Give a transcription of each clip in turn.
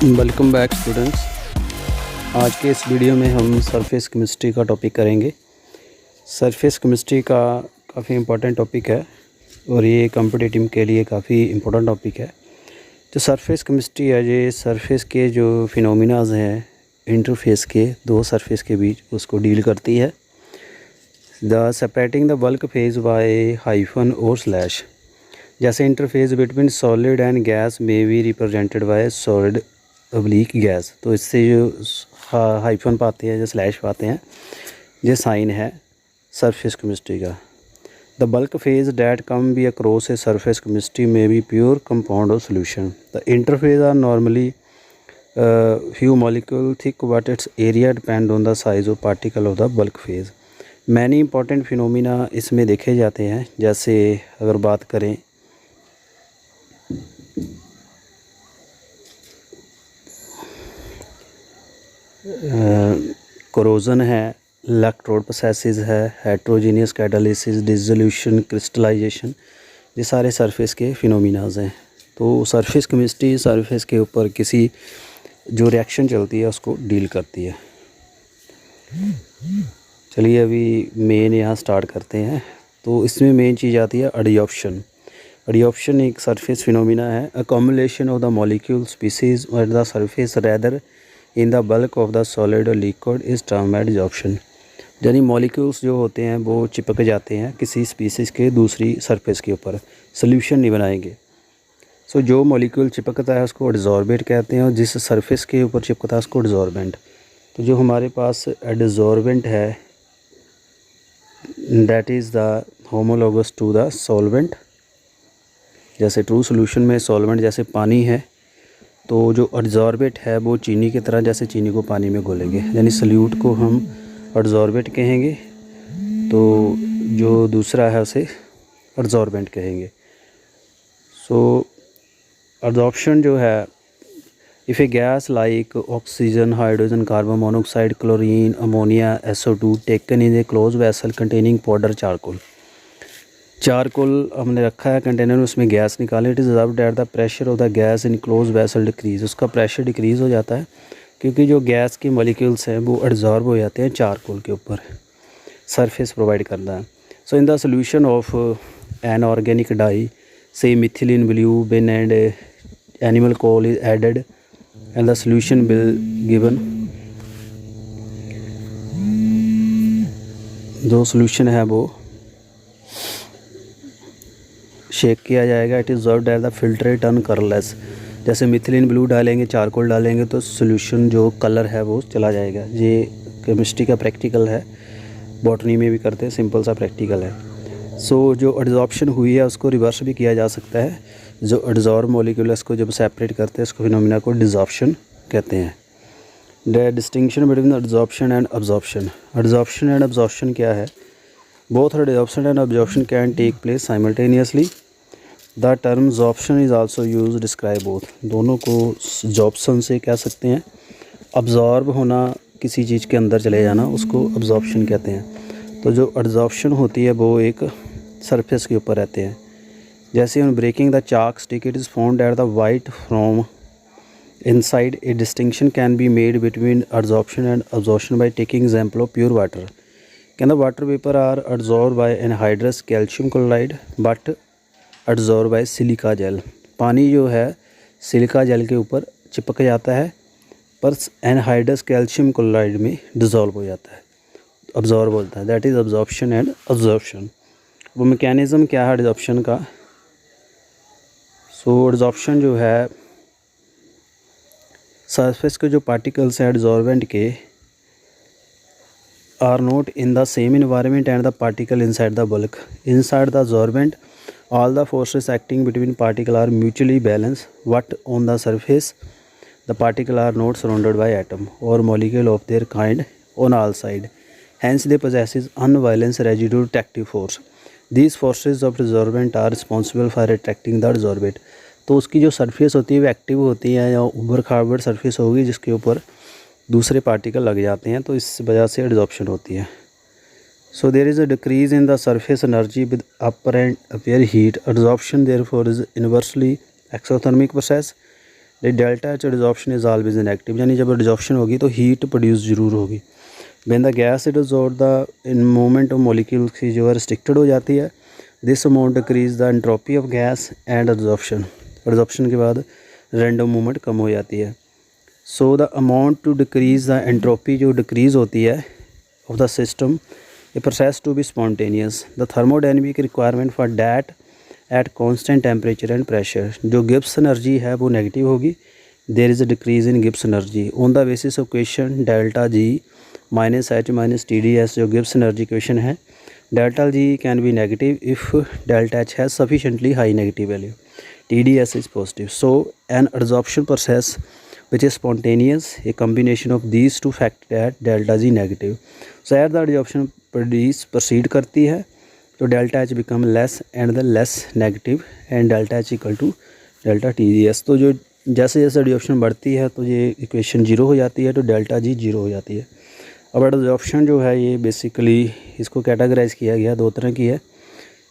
Welcome back students. आज के इस वीडियो में हम सरफेस केमिस्ट्री का टॉपिक करेंगे। सरफेस केमिस्ट्री का काफ़ी इम्पोर्टेंट टॉपिक है और ये कॉम्पिटिटिव के लिए काफ़ी इम्पोर्टेंट टॉपिक है। जो सरफेस केमिस्ट्री है ये सरफेस के जो फिनोमिनाज हैं इंटरफेस के दो सरफेस के बीच उसको डील करती है। The separating the bulk phase by hyphen or slash. जैसे interface between solid and gas में be represented by solid oblique gas, तो इससे जो हाइफन पाते हैं जो स्लैश पाते हैं ये साइन है सरफेस केमिस्ट्री का। The bulk phase that come be across a surface chemistry में बी प्योर कंपाउंड और solution. The interface are normally few molecule thick but its area depend on the size of particle of the bulk phase। Many important phenomena इसमें देखे जाते हैं। जैसे अगर बात करें कोरोजन है, इलेक्ट्रोड प्रोसेसेस है, हेट्रोजीनियस कैटालिसिस, डिसोल्यूशन, क्रिस्टलाइजेशन, ये सारे सरफेस के फिनोमिनाज हैं। तो सरफेस केमिस्ट्री सरफेस के ऊपर किसी जो रिएक्शन चलती है उसको डील करती है। चलिए अभी मेन यहाँ स्टार्ट करते हैं। तो इसमें मेन चीज़ आती है एडिऑप्शन। एडिऑप्शन एक सरफेस फिनोमिना है। Accumulation of the molecule species at the surface rather in the bulk of the solid और लिक्विड इज टर्म एडिऑप्शन। यानी मॉलिक्यूल्स जो होते हैं वो चिपक जाते हैं किसी स्पीसीज़ के दूसरी सरफेस के ऊपर, सोल्यूशन नहीं बनाएंगे। सो जो मॉलिक्यूल चिपकता है उसको एडजॉर्बेट कहते हैं और जिस सरफेस के ऊपर चिपकता है उसको एडजॉर्बेंट। तो जो हमारे पास एडजॉर्बेंट है that is the homologous to the solvent. जैसे ट्रू सोल्यूशन में सॉल्वेंट जैसे पानी है तो जो एडजॉर्बेट है वो चीनी की तरह, जैसे चीनी को पानी में घोलेंगे, यानी सल्यूट को हम एडजॉर्बेट कहेंगे तो जो दूसरा है उसे एडजॉर्बेंट कहेंगे। सो एडजॉर्प्शन जो है, if A gas like oxygen, hydrogen, carbon monoxide, chlorine, ammonia, SO2 taken in A close vessel containing powder charcoal. Charcoal हमने रखा है कंटेनर में, उसमें गैस निकालें। It is observed that the pressure of the gas in close vessel decrease. उसका pressure decrease हो जाता है क्योंकि जो गैस की मॉलिक्यूल्स हैं वो एडजॉर्ब हो जाते हैं चारकोल के ऊपर, सरफेस प्रोवाइड करता है। So in the solution of an organic dye say methylene blue bin and animal coal is added and the solution will given। जो सॉल्यूशन है वो शेक किया जाएगा। It is observed that the filtrate turn colourless. जैसे methylene blue डालेंगे, charcoal डालेंगे तो solution जो कलर है वो चला जाएगा। ये केमिस्ट्री का प्रैक्टिकल है, बॉटनी में भी करते हैं, सिंपल सा प्रैक्टिकल है। सो जो एडजॉर्प्शन हुई है उसको रिवर्स भी किया जा सकता है। जो एडजॉर्ब मॉलिक्यूल्स को जब सेपरेट करते हैं उसको फिनोमिना को डिसॉर्प्शन कहते हैं। The distinction between adsorption and absorption. Adsorption and absorption क्या है? Both adsorption and absorption can take place simultaneously. The term absorption is also use describe both. दोनों को अब्जॉर्प्शन से कह सकते हैं। अब्जॉर्ब होना, किसी चीज़ के अंदर चले जाना, उसको अब्जॉर्प्शन कहते हैं। तो जो एडजॉर्प्शन होती है वो एक सरफेस के ऊपर रहते हैं। जैसे उन breaking the chalk stick it is found at the white from inside. A distinction can be made between adsorption and absorption by taking example of pure water. Can the water vapour are adsorb by anhydrous calcium chloride but adsorb by silica gel. पानी जो है silica gel के ऊपर चिपक जाता है पर anhydrous calcium chloride में डिज़ोल्व हो जाता है, अब्जॉर्ब होता है। That is absorption and absorption. वो मैकेनिज़्म क्या है एब्जॉर्प्शन का? सो एब्जॉर्प्शन जो है, सरफेस के जो पार्टिकल्स हैं एब्जॉर्बेंट के are not in the same environment and the particle inside the bulk. Inside the absorbent all the forces acting between particle are mutually balance but on the surface the particle are not surrounded by atom or molecule of their kind on all side. Hence they possesses unbalanced residual attractive force. These forces of adsorbent are responsible for attracting the adsorbate। तो उसकी जो surface होती है वो active होती है या उभर खाबड़ सरफेस होगी जिसके ऊपर दूसरे पार्टिकल लग जाते हैं, तो इस वजह से एडजॉर्प्शन होती है। So there is a decrease in the surface energy with upper and appear heat. Adsorption therefore is inversely exothermic process delta H desorption is always negative, यानी जब डिजॉर्प्शन होगी तो हीट प्रोड्यूस जरूर होगी। When the gas it dissolve the in movement of molecules की जो है restricted हो जाती है। This amount decrease the entropy of gas and absorption के बाद रैंडम मूवमेंट कम हो जाती है। So the amount to decrease the entropy जो डिक्रीज़ होती है of the system a process to be spontaneous. The thermodynamic requirement for that at constant temperature and pressure, जो Gibbs energy है वो नेगेटिव होगी। There is a decrease in Gibbs energy on the basis of equation delta G minus H minus T D S, जो Gibbs energy equation है। Delta G can be negative if delta H has sufficiently high negative value, T D S is positive. So an absorption process which is spontaneous, a combination of these two factors at delta G negative. So as the adsorption proceed करती है तो delta H become less and the less negative and delta H equal to delta TGS। तो जो जैसे जैसे adsorption बढ़ती है तो ये इक्वेशन जीरो हो जाती है, तो डेल्टा जी जीरो हो जाती है। अब adsorption जो है ये बेसिकली इसको कैटेगराइज किया गया दो तरह की है,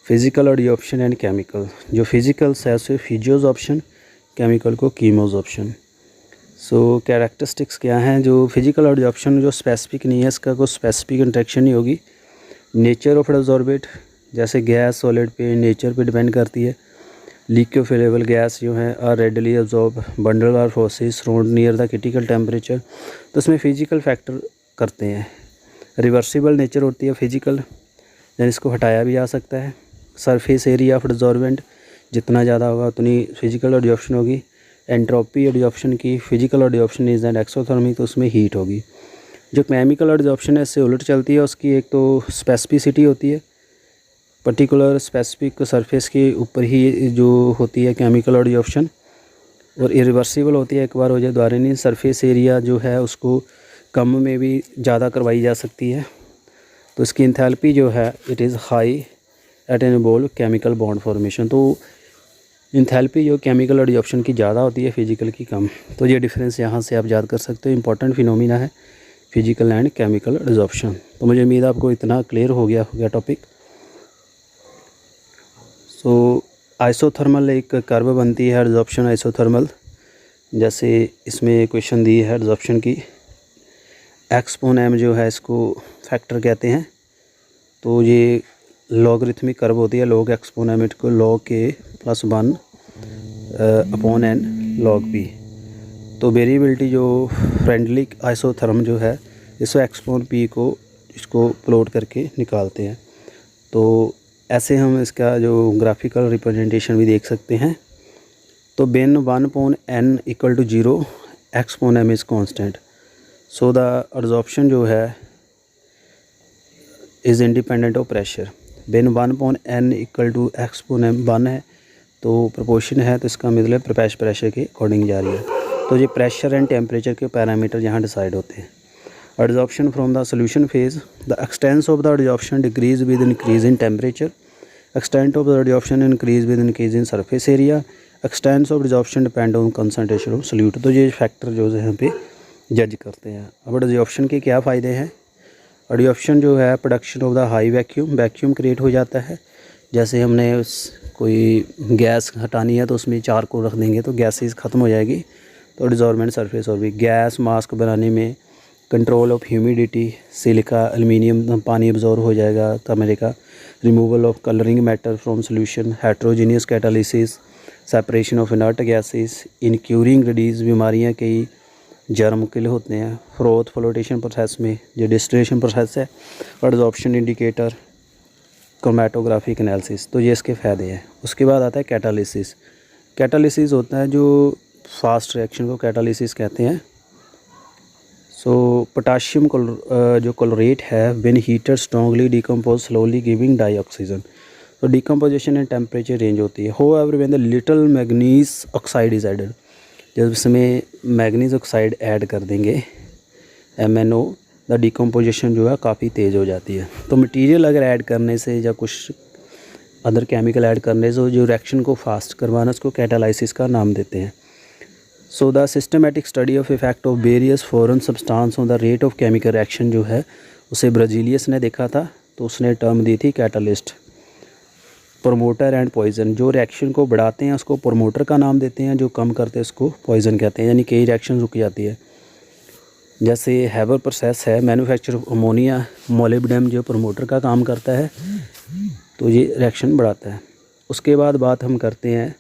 फिज़िकल adsorption एंड केमिकल। जो फिज़िकल है उसे फिजियोजॉर्प्शन, केमिकल को कीमोजॉर्प्शन। सो कैरेक्टरिस्टिक्स क्या हैं, जो फिजिकल एब्जॉर्प्शन जो स्पेसिफिक नहीं है, इसका कोई स्पेसिफिक इंटरेक्शन नहीं होगी। नेचर ऑफ एब्जॉर्बेट, जैसे गैस सॉलिड पे नेचर पे डिपेंड करती है। लिक्विफाइबल गैस जो है are readily absorb bundle are forces surround near the critical temperature, तो इसमें फिजिकल फैक्टर करते हैं। रिवर्सिबल नेचर होती है फिजिकल, यानी इसको हटाया भी जा सकता है। सरफेस एरिया ऑफ एब्जॉर्बेंट जितना ज़्यादा होगा उतनी फिजिकल एब्जॉर्प्शन होगी। एंट्रोपी एब्जॉर्प्शन की physical absorption is and exothermic, तो उसमें हीट होगी। जो केमिकल एब्जॉर्प्शन है इससे उलट चलती है, उसकी एक तो स्पेसिफिसिटी होती है, पर्टिकुलर स्पेसिफिक सरफेस के ऊपर ही जो होती है केमिकल एब्जॉर्प्शन, और इरिवर्सिबल होती है, एक बार हो जाए दोबारा नहीं। सरफेस एरिया जो है उसको कम में भी ज़्यादा करवाई जा सकती है। तो इसकी इंथैल्पी जो है it is high at an involve chemical bond formation, तो इंथैल्पी जो केमिकल एब्जॉर्प्शन की ज़्यादा होती है, फिजिकल की कम। तो ये डिफरेंस यहाँ से आप याद कर सकते हो। इंपॉर्टेंट फिनोमिना है फिजिकल एंड केमिकल एब्जॉर्प्शन। तो मुझे उम्मीद है आपको इतना क्लियर हो गया टॉपिक। सो आइसोथर्मल एक कर्व बनती है एब्जॉर्प्शन आइसोथर्मल, जैसे इसमें क्वेश्चन दी है एब्जॉर्प्शन की। एक्सपोन एम जो है इसको फैक्टर कहते हैं, तो ये लॉगरिथमिक कर्व होती है। लॉग एक्सपोन एम को log K plus 1 upon N log B. तो वेरिएबिलिटी जो फ्रेंडली आइसोथर्म जो है इसको एक्सपोन पी को इसको प्लॉट करके निकालते हैं। तो ऐसे हम इसका जो ग्राफिकल रिप्रेजेंटेशन भी देख सकते हैं। तो Ben 1/n equal to 0 एक्सपोन M is constant. So the absorption जो है is independent of pressure. Ben 1/n equal to एक्सपोन M 1 है, तो प्रोपोर्शन है, तो इसका मतलब प्रेशर के अकॉर्डिंग जा रही है। तो ये प्रेशर एंड टेम्परेचर के पैरामीटर यहाँ डिसाइड होते हैं। Absorption from the solution phase, the expanse of the absorption decrease with increase in temperature, extent of the absorption increase with increase in surface area, expanse of absorption depend on concentration of solute. तो ये factor जो है यहाँ पे जज करते हैं। अब एब्जॉर्प्शन के क्या फ़ायदे हैं। एब्जॉर्प्शन जो है production of the high vacuum create हो जाता है। जैसे हमने कोई गैस हटानी है तो उसमें चारकोल रख देंगे तो गैसेस ख़त्म हो जाएगी, तो डिजॉल्वेंट सरफेस और भी। गैस मास्क बनाने में control of humidity, silica aluminium पानी अब्जॉर्ब हो जाएगा कमरे का। Removal of colouring matter from solution, heterogeneous catalysis, separation of inert gases, in curing disease, बीमारियाँ कई जर्म किल होते हैं। फ्रोथ फ्लोटेशन प्रोसेस में जो डिस्टिलेशन प्रोसेस है, एब्जॉर्प्शन इंडिकेटर, क्रोमेटोग्राफिक एनालिसिस, तो ये इसके फ़ायदे हैं। उसके बाद आता है कैटालिसिस। कैटालिसिस होता है जो फास्ट रिएक्शन को कैटालिसिस कहते हैं। सो पोटाशियम जो क्लोरेट है when heated strongly decompose slowly giving dioxygen, तो डिकम्पोजिशन एंड टेम्परेचर रेंज होती है। However when the little manganese oxide is added, जब इसमें मैग्नीज ऑक्साइड ऐड कर देंगे MnO, द डिकम्पोजिशन जो है काफ़ी तेज़ हो जाती है। तो मटेरियल अगर ऐड करने से या कुछ अदर केमिकल ऐड करने से जो रिएक्शन को फास्ट करवाना, उसको कैटालाइसिस का नाम देते हैं। So the systematic study of effect of various foreign substance on the rate of chemical reaction जो है उसे ब्राजीलियस ने देखा था, तो उसने टर्म दी थी कैटालिस्ट। Promoter and poison. जो रिएक्शन को बढ़ाते हैं उसको प्रोमोटर का नाम देते हैं, जो कम करते हैं उसको पॉइजन कहते हैं, यानी कई रिएक्शन रुक जाती है। जैसे हैबर प्रोसेस है, मैन्युफैक्चर अमोनिया मोलिब्डेनम जो प्रोमोटर का काम करता है, तो ये रिएक्शन बढ़ाता है। उसके बाद बात हम करते हैं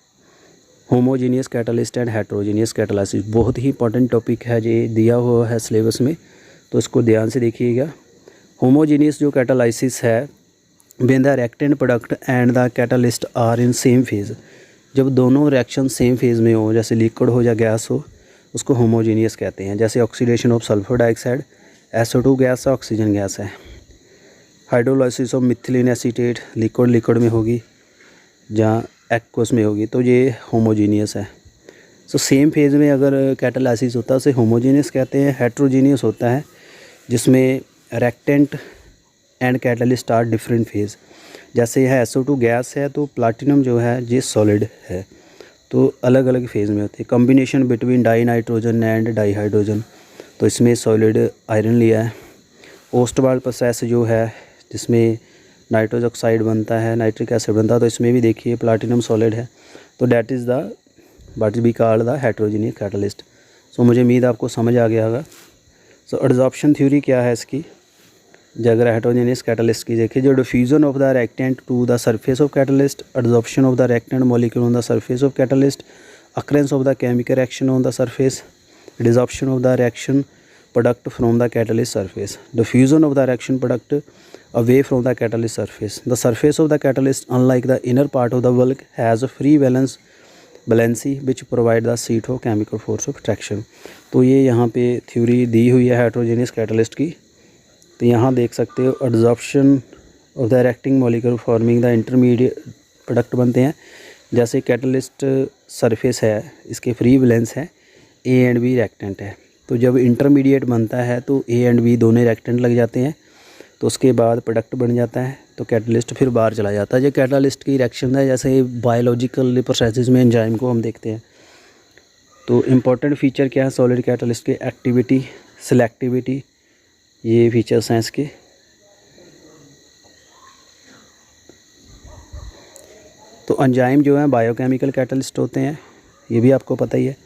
homogeneous catalyst and heterogeneous catalysis. बहुत ही इंपॉर्टेंट टॉपिक है, ये दिया हुआ है सिलेबस में, तो इसको ध्यान से देखिएगा। होमोजीनियस जो कैटालिसिस है, when the reactant product and the catalyst are in same phase. जब दोनों रिएक्शन सेम फेज़ में हो, जैसे लिक्विड हो या गैस हो, उसको होमोजीनियस कहते हैं। जैसे oxidation of sulphur dioxide, SO2 gas है, ऑक्सीजन गैस है। Hydrolysis of methylene acetate, liquid में होगी, जहाँ एक्वस में होगी, तो ये होमोजीनियस है। सो सेम फेज़ में अगर कैटालिसिस होता है उसे होमोजीनियस कहते हैं। हेट्रोजीनियस होता है जिसमें reactant and catalyst are different phase. जैसे यह SO2 गैस है तो प्लाटिनम जो है ये सॉलिड है, तो अलग अलग फेज़ में होते हैं। Combination between die nitrogen and di hydrogen, तो इसमें सॉलिड आयरन लिया है। ओस्टवाल्ड प्रोसेस जो है जिसमें नाइट्रोजन ऑक्साइड बनता है, नाइट्रिक एसिड बनता है, तो इसमें भी देखिए प्लाटिनम सॉलिड है, तो that is the but be called the heterogeneous catalyst. So मुझे उम्मीद आपको समझ आ गया होगा। सो एडजॉर्प्शन थ्योरी क्या है इसकी, जो अगर हेट्रोजीनियस कैटालिस्ट की देखिए, जो diffusion of the reactant to the surface of catalyst, adsorption of the reactant molecule on the surface of catalyst, occurrence of the chemical reaction on the surface, desorption of the reaction product from the catalyst surface, diffusion of the reaction product away from the catalyst surface. The surface of the catalyst, unlike the inner part of the bulk, has a free valency which provide the seat of chemical force of attraction. तो ये यहाँ पे theory दी हुई है heterogeneous catalyst की। तो यहाँ देख सकते हो adsorption of the reacting molecule forming the intermediate product बनते हैं। जैसे कैटालिस्ट सरफेस है, इसके फ्री वैलेंस है, A एंड B रिएक्टेंट है, तो जब इंटरमीडिएट बनता है तो A एंड B दोनों रिएक्टेंट लग जाते हैं, तो उसके बाद प्रोडक्ट बन जाता है, तो कैटालिस्ट फिर बाहर चला जाता है। ये कैटालिस्ट की रिएक्शन है, जैसे बायोलॉजिकल प्रोसेसेस में एंजाइम को हम देखते हैं। तो इम्पॉर्टेंट फीचर क्या है सॉलिड कैटालिस्ट के, एक्टिविटी, सिलेक्टिविटी, ये फीचर्स हैं इसके। तो एंजाइम जो है बायोकेमिकल कैटालिस्ट होते हैं, ये भी आपको पता ही है।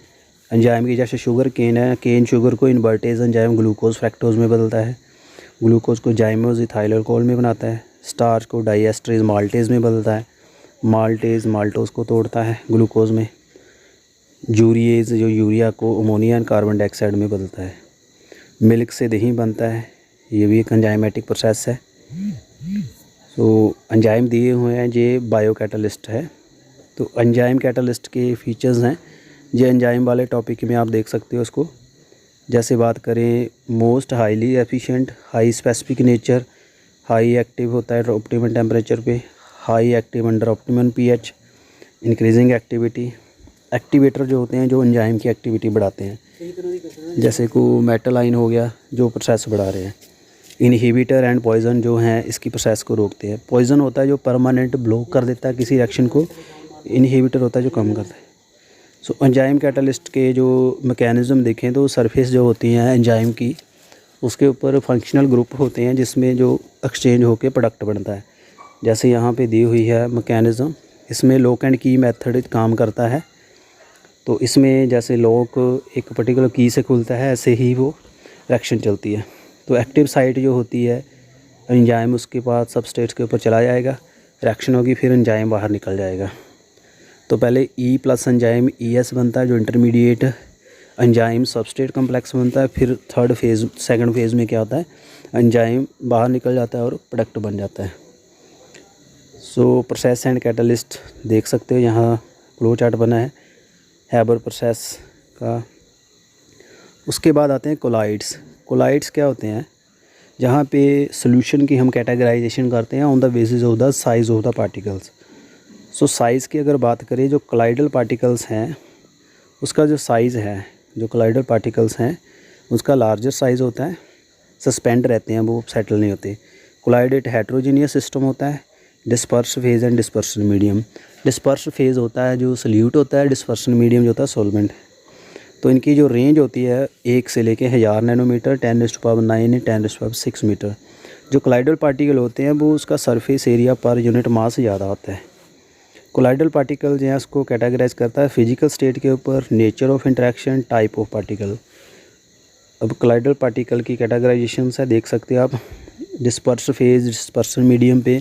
एंजाइम की जैसे शुगर केन है, केन शुगर को इन्वर्टेज एंजाइम ग्लूकोज फ्रैक्टोज में बदलता है, ग्लूकोज को जाइमोज इथाइल अल्कोहल में बनाता है, स्टार्च को डाइएस्ट्रेज माल्टेज में बदलता है, माल्टेज माल्टोज को तोड़ता है ग्लूकोज में, यूरिएज जो यूरिया को अमोनिया एंड कार्बन डाइऑक्साइड में बदलता है, मिल्क से दही बनता है, ये भी एक एंजाइमेटिक प्रोसेस है। तो एंजाइम दिए हुए हैं, ये बायो कैटालिस्ट है। तो एंजाइम कैटालिस्ट के फीचर्स हैं, ये एंजाइम वाले टॉपिक में आप देख सकते हो उसको। जैसे बात करें most highly efficient, high specific nature, high active होता है ऑप्टिमम टेम्परेचर पे, high active under optimum pH, increasing activity. Activator जो होते हैं जो एंजाइम की एक्टिविटी बढ़ाते हैं, जैसे को मेटालाइन हो गया जो प्रोसेस बढ़ा रहे हैं। इनहिबिटर एंड पॉइजन जो हैं इसकी प्रोसेस को रोकते हैं। पॉइजन होता है जो परमानेंट ब्लॉक कर देता है किसी रिएक्शन को, इनहिबिटर होता है जो कम करता है। सो एंजाइम कैटालिस्ट के जो मैकेनिज़्म देखें तो सरफेस जो होती हैं एंजाइम की, उसके ऊपर फंक्शनल ग्रुप होते हैं जिसमें जो एक्सचेंज होकर प्रोडक्ट बनता है। जैसे यहाँ पे दी हुई है मैकेनिज़्म, इसमें लॉक एंड की मेथड काम करता है। तो इसमें जैसे लॉक एक पर्टिकुलर की से खुलता है, ऐसे ही वो रिएक्शन चलती है। तो एक्टिव साइट जो होती है एंजाइम, उसके पास सबस्ट्रेट के ऊपर चला जाएगा, रिएक्शन होगी, फिर एंजाइम बाहर निकल जाएगा। तो पहले E प्लस एंजाइम ES बनता है जो इंटरमीडिएट एंजाइम सबस्ट्रेट कम्प्लेक्स बनता है। फिर सेकंड फेज़ में क्या होता है, एंजाइम बाहर निकल जाता है और प्रोडक्ट बन जाता है। सो प्रोसेस एंड कैटालिस्ट देख सकते हो, यहाँ फ्लो चार्ट बना है हैबर प्रोसेस का। उसके बाद आते हैं कोलाइड्स। कोलाइड्स क्या होते हैं, जहाँ पे सोल्यूशन की हम कैटेगराइजेशन करते हैं on the basis of the size of the particles. So size की अगर बात करें, जो कोलाइडल पार्टिकल्स हैं उसका जो साइज़ है, जो कोलाइडल पार्टिकल्स हैं उसका लार्जर साइज़ होता है, सस्पेंड रहते हैं, वो सेटल नहीं होते। कोलाइड एक हेट्रोजीनियस सिस्टम होता है, disperse phase and dispersion medium. Disperse phase होता है जो सल्यूट होता है, डिस्पर्सन मीडियम जो होता है सॉल्वेंट। तो इनकी जो रेंज होती है 1 से लेके 1000 नैनोमीटर, 10⁹ 10⁶ मीटर। जो कोलाइडल पार्टिकल होते हैं वो उसका surface area per unit mass ज़्यादा होता है। कोलाइडल पार्टिकल जो है उसको कैटेगराइज करता है फिजिकल स्टेट के ऊपर, nature of interaction, type of particle. अब कोलाइडल पार्टिकल की कैटेगराइजेशन है, देख सकते हैं आप। डिस्पर्स फेज, डिस्पर्सन मीडियम पे,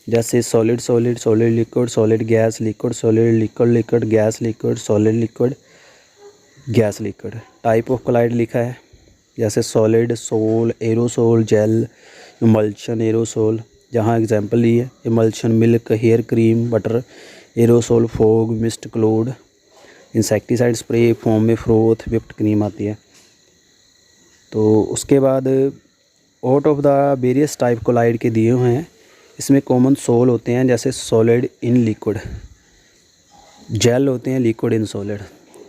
जैसे solid solid, solid liquid, solid gas, liquid solid, liquid liquid, gas liquid, solid liquid, gas liquid. Type of colloid लिखा है, जैसे solid, sol, aerosol, gel, emulsion, aerosol. जहाँ एग्जांपल ली है, emulsion milk, hair cream, butter, aerosol fog, mist cloud, insecticide spray, foam में froth, whipped cream आती है। तो उसके बाद out of the various type colloid के दिए हुए हैं, इसमें कॉमन सोल होते हैं, जैसे सॉलिड इन लिक्विड, जेल होते हैं लिक्विड इन सॉलिड।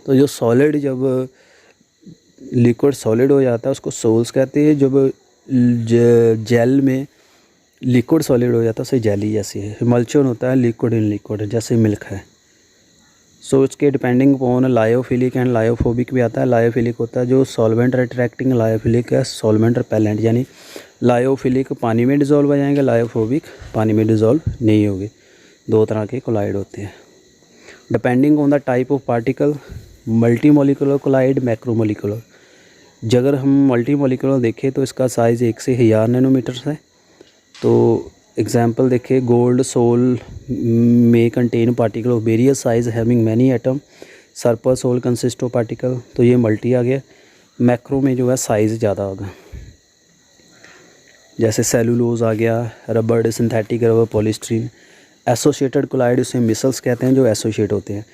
तो जो सॉलिड जब लिक्विड सॉलिड हो जाता है उसको सोल्स कहते हैं, जब जेल में लिक्विड सॉलिड हो जाता है उसे जेली जैसी है। इमल्शन होता है लिक्विड इन लिक्विड, जैसे मिल्क है। सो इसके depending upon lyophilic and lyophobic भी आता है। लायोफिलिक होता है जो सॉल्वेंट अट्रैक्टिंग, लायोफिलिक है सॉल्वेंट रिपेलेंट, यानी लायोफिलिक पानी में डिज़ोल्व हो जाएंगे, लायोफोबिक पानी में डिज़ोल्व नहीं होंगे। दो तरह के कोलाइड होते हैं depending on the type of particle. Multi molecular colloid, macromolecular. अगर हम मल्टी मोलिकुलर देखें तो इसका साइज़ 1 से 1000 नैनोमीटर है। तो एग्जाम्पल देखें, गोल्ड सोल में contain particle of various size having many atom, sulphur sol consist of particle. तो ये मल्टी आ गया। मैक्रो में जो है साइज़ ज़्यादा होगा, जैसे सेलुलोज आ गया, रबड़, synthetic rubber, polystyrene. Associated colloid उसे मिसल्स कहते हैं, जो एसोसिएट होते हैं।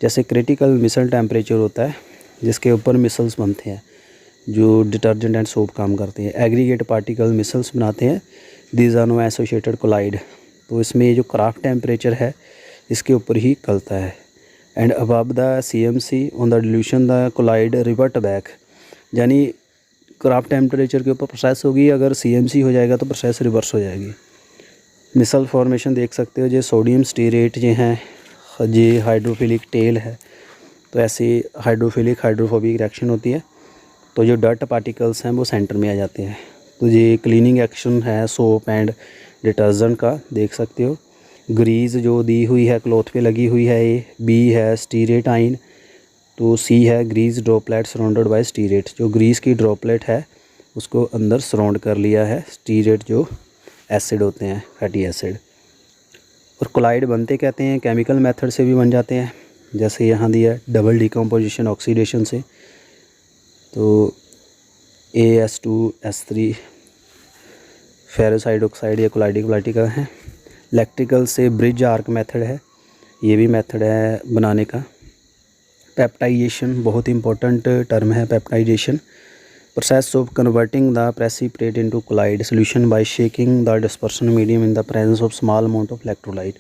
जैसे क्रिटिकल मिसल टेम्परेचर होता है जिसके ऊपर मिसल्स बनते हैं, जो डिटर्जेंट एंड सोप काम करते हैं। एग्रीगेट पार्टिकल मिसल्स बनाते हैं, these are no associated colloid. तो इसमें ये जो क्राफ्ट टेम्परेचर है इसके ऊपर ही कलता है। And above the CMC on the dilution the colloid revert back, यानी क्राफ्ट टेम्परेचर के ऊपर प्रोसेस होगी, अगर CMC हो जाएगा तो प्रोसेस रिवर्स हो जाएगी। मिसल फॉर्मेशन देख सकते हो, जो सोडियम स्टीरेट जो हैं, ये हाइड्रोफिलिक टेल है। तो ऐसे हाइड्रोफिलिक हाइड्रोफोबिक रिएक्शन होती है। तो जो डर्ट पार्टिकल्स हैं वो सेंटर में आ जाते हैं। तो ये क्लीनिंग एक्शन है सोप एंड डिटर्जेंट का, देख सकते हो। ग्रीस जो दी हुई है क्लॉथ पे लगी हुई है, ये B है स्टीरेट आइन। तो C है grease droplet surrounded by stearate, जो ग्रीस की ड्रॉपलेट है उसको अंदर सराउंड कर लिया है स्टीरेट, जो एसिड होते हैं, फैटी एसिड। और कोलाइड बनते कहते हैं केमिकल मेथड से भी बन जाते हैं, जैसे यहाँ दिया डबल डिकम्पोजिशन ऑक्सीडेशन से। तो AS2S3 फेरोसाइड ऑक्साइड, ये कोलाइडिक पार्टिकल है। इलेक्ट्रिकल से ब्रिज आर्क मेथड है, ये भी मेथड है बनाने का। पेप्टाइजेशन बहुत इंपॉर्टेंट टर्म है, peptization process of converting the precipitate into colloid solution by shaking the dispersion medium in the presence of small amount of electrolyte,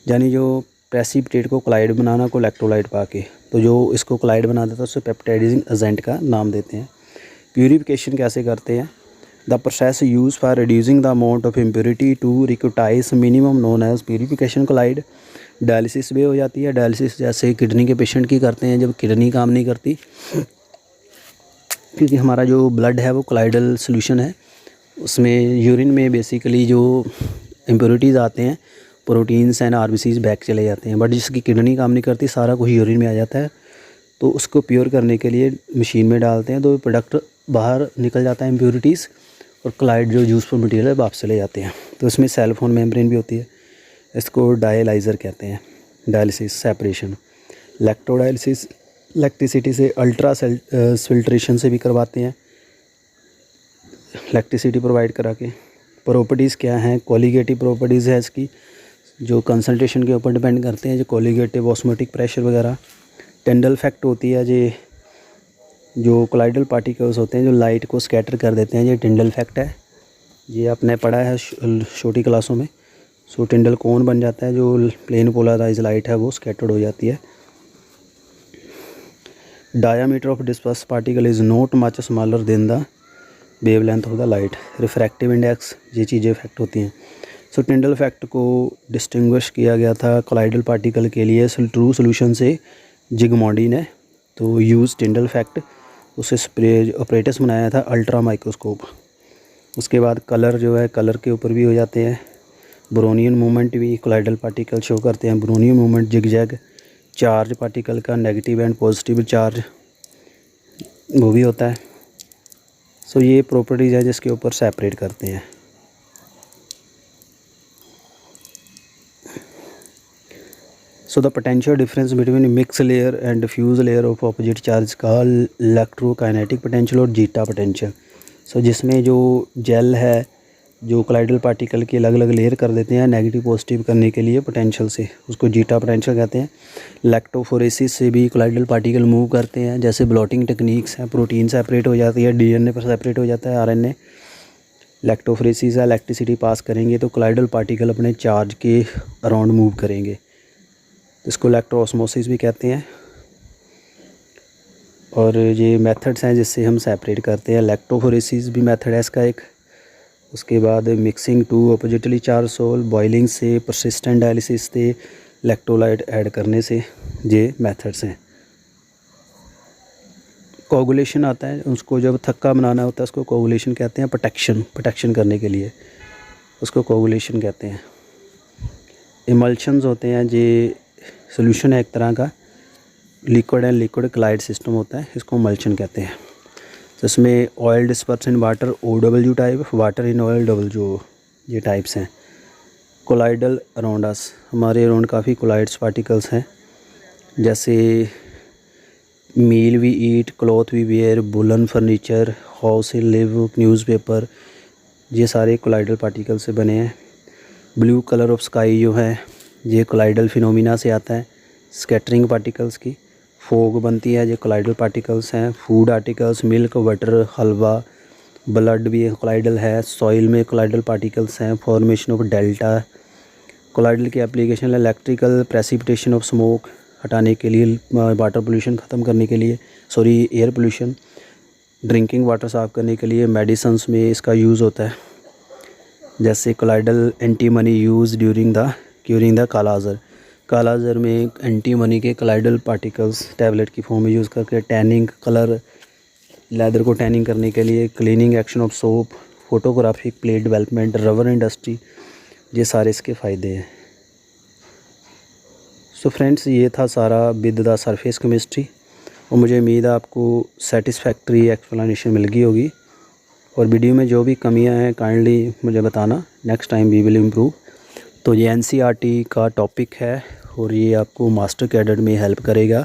यानी जो प्रेसिपिटेट को कोलाइड बनाना को इलेक्ट्रोलाइट पाके, तो जो इसको कोलाइड बना देता है उसे पेप्टाइजिंग एजेंट का नाम देते हैं। प्यूरिफिकेशन कैसे करते हैं? The process use for reducing the amount of impurity to requisite minimum known as purification colloid. Dialysis भी हो जाती है। डायलिसिस जैसे किडनी के पेशेंट की करते हैं, जब किडनी काम नहीं करती, क्योंकि हमारा जो ब्लड है वो कोलाइडल सोल्यूशन है, उसमें यूरिन में बेसिकली जो इम्प्योरिटीज़ आते हैं, प्रोटीन्स एंड RBCs बैक चले जाते हैं। बट जिसकी किडनी काम नहीं करती, सारा कुछ यूरिन में आ जाता है, तो उसको प्योर करने के लिए मशीन में डालते हैं, तो प्रोडक्ट बाहर निकल जाता है इम्प्योरिटीज़, और कोलाइड जो यूजफुल मटेरियल है वापस चले जाते हैं। तो इसमें सेल फोन मेम्ब्रेन भी होती है, इसको डायलाइज़र कहते हैं। डायलिसिस सेपरेशन, इलेक्ट्रोडायलिसिस इलेक्ट्रिसिटी से, अल्ट्रा फिल्ट्रेशन से भी करवाते हैं, इलेक्ट्रिसिटी प्रोवाइड करा के। प्रॉपर्टीज़ क्या हैं? कोलिगेटिव प्रॉपर्टीज़ है इसकी, जो कंसंट्रेशन के ऊपर डिपेंड करते हैं, जो कोलिगेटिव ऑस्मोटिक प्रेशर वगैरह। टिंडल इफेक्ट होती है, जो कोलाइडल पार्टिकल्स होते हैं जो लाइट को स्कैटर कर देते हैं, ये टिंडल इफेक्ट है। ये आपने पढ़ा है छोटी क्लासों में। सो टिंडल कोन बन जाता है, जो प्लेन पोलराइज लाइट है वो स्कैटर्ड हो जाती है। Diameter of disperse particle is not much smaller than the wavelength of the light. Refractive index, ये चीज़ें इफेक्ट होती हैं। सो टिंडल इफेक्ट को डिस्टिंग्विश किया गया था कोलाइडल पार्टिकल के लिए ट्रू सोल्यूशन से जिगमॉडी ने। तो यूज़ टिंडल इफेक्ट, उसे स्प्रे ऑपरेटस बनाया था अल्ट्रा माइक्रोस्कोप। उसके बाद कलर जो है, कलर के ऊपर भी हो जाते हैं। ब्रोनियन मूवमेंट भी कोलाइडल पार्टिकल शो करते हैं। Brownian movement zigzag charge particle का नेगेटिव एंड पॉजिटिव चार्ज वो भी होता है। सो ये प्रॉपर्टीज़ है जिसके ऊपर सेपरेट करते हैं। So the potential difference between mixed layer and diffuse layer of opposite charge का इलेक्ट्रोकाइनेटिक पोटेंशियल और जीटा पोटेंशियल। सो जिसमें जो जेल है जो कोलाइडल पार्टिकल की अलग अलग लेयर कर देते हैं नेगेटिव पॉजिटिव करने के लिए पोटेंशियल से, उसको जीटा पोटेंशियल कहते हैं। इलेक्ट्रोफोरेसिस से भी कोलाइडल पार्टिकल मूव करते हैं, जैसे ब्लॉटिंग टेक्निक्स हैं, प्रोटीन सेपरेट हो जाती है, डीएनए पर सेपरेट हो जाता है आरएनए। इलेक्ट्रोफोरेसिस है, इलेक्ट्रिसिटी पास करेंगे तो कोलाइडल पार्टिकल अपने चार्ज के अराउंड मूव करेंगे, इसको इलेक्ट्रोऑस्मोसिस भी कहते हैं। और ये मेथड्स हैं जिससे हम सेपरेट करते हैं। इलेक्ट्रोफोरेसिस भी मेथड है इसका एक। उसके बाद mixing two oppositely charged sol, boiling से, परसिस्टेंट डायलिसिस से, इलेक्ट्रोलाइट ऐड करने से, ये मेथड्स हैं। कोगुलेशन आता है, उसको जब थक्का बनाना होता है उसको कोगुलेशन कहते हैं। प्रोटेक्शन करने के लिए उसको कोगुलेशन कहते हैं। इमल्शंस होते हैं, ये सोल्यूशन है एक तरह का, liquid and liquid colloid system होता है, इसको इमल्शन कहते हैं। तो इसमें oil disperse in water OW type, water in oil WO, ये टाइप्स हैं। कोलाइडल अराउंड अस, हमारे अराउंड काफ़ी कोलाइड्स पार्टिकल्स हैं, जैसे meal we eat, cloth we wear, woollen furniture, house in live, newspaper, ये सारे कोलाइडल पार्टिकल से बने हैं। ब्लू कलर ऑफ स्काई जो है ये कोलाइडल फिनोमिना से आता है, स्कैटरिंग पार्टिकल्स की। फोग बनती है, ये कोलाइडल पार्टिकल्स हैं। फूड आर्टिकल्स, मिल्क, बटर, हलवा, ब्लड भी कोलाइडल है। सॉइल में कोलाइडल पार्टिकल्स हैं। फॉर्मेशन ऑफ डेल्टा, कोलाइडल की application electrical precipitation of smoke हटाने के लिए, वाटर पोल्यूशन ख़त्म करने के लिए, एयर पोल्यूशन, ड्रिंकिंग वाटर साफ़ करने के लिए, मेडिसिन्स में इसका यूज़ होता है। जैसे colloidal antimony use during the kala azar में एंटीमनी के कोलाइडल पार्टिकल्स टैबलेट की फॉर्म में यूज़ करके, टैनिंग, कलर, लेदर को टैनिंग करने के लिए, cleaning action of soap, photographic plate development, rubber industry, ये सारे इसके फ़ायदे हैं। सो फ्रेंड्स, ये था सारा विद द सरफेस केमिस्ट्री, और मुझे उम्मीद है आपको सेटिस्फैक्ट्री एक्सप्लेनेशन मिल गई होगी। और वीडियो में जो भी कमियां हैं काइंडली मुझे बताना, next time we will improve. तो ये NCERT का टॉपिक है और ये आपको मास्टर कैडेट में हेल्प करेगा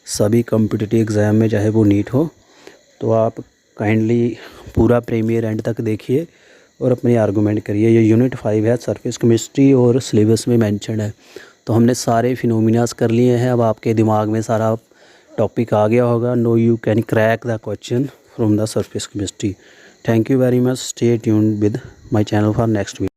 सभी कॉम्पिटिटिव एग्ज़ाम में, चाहे वो नीट हो। तो आप काइंडली पूरा प्रीमियर एंड तक देखिए और अपने आर्गूमेंट करिए। ये यूनिट 5 है, सरफेस केमिस्ट्री, और सिलेबस में मेंशन है। तो हमने सारे फिनोमिनास कर लिए हैं, अब आपके दिमाग में सारा टॉपिक आ गया होगा। No you can crack the question from the surface chemistry. Thank you very much. Stay tuned with my channel for next video.